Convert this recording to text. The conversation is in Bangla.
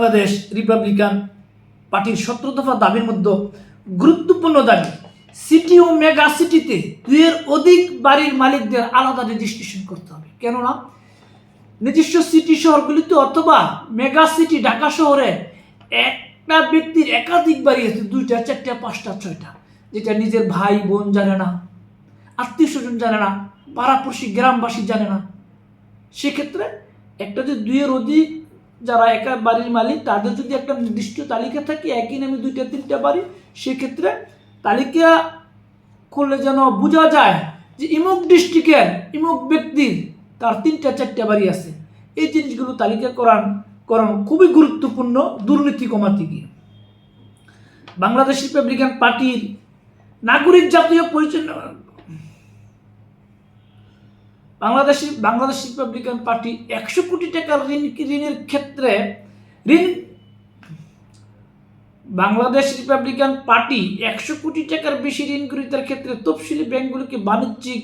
বাংলাদেশ রিপাবলিকান পার্টির 17 দফা দাবির মধ্যে গুরুত্বপূর্ণ দাবি সিটি ও মেগা সিটিতে 2-এর অধিক বাড়ির মালিকদের আলাদা রেজিস্ট্রেশন করতে হবে। কেননা নিজস্ব সিটি শহরগুলিতে অথবা মেগা সিটি ঢাকা শহরে একটা ব্যক্তির একাধিক বাড়ি আছে, 2টা 4টা 5টা 6টা, যেটা নিজের ভাই বোন জানে না, আত্মীয় স্বজন জানে না, পাড়াপড়শি গ্রামবাসী জানে না। সেক্ষেত্রে একটা যে 2-এর অধিক যারা একা বাড়ির মালিক তাদের যদি একটা নির্দিষ্ট তালিকা থাকে, একই নামে 2টা 3টা বাড়ি, সেক্ষেত্রে তালিকা করলে যেন বোঝা যায় যে ইমুক ডিস্ট্রিক্টের ইমুক ব্যক্তির তার 3টা 4টা বাড়ি আছে। এই জিনিসগুলো তালিকা করানো খুবই গুরুত্বপূর্ণ দুর্নীতি কমাতে গিয়ে। বাংলাদেশ রিপাবলিকান পার্টির নাগরিক জাতীয় পরিচয় বাংলাদেশ রিপাবলিকান পার্টি 100 কোটি টাকার ঋণের ক্ষেত্রে বাংলাদেশ রিপাবলিকান পার্টি 100 কোটি টাকার বেশি ঋণ গ্রহীতার ক্ষেত্রে তফসিলি ব্যাংকগুলোকে বাণিজ্যিক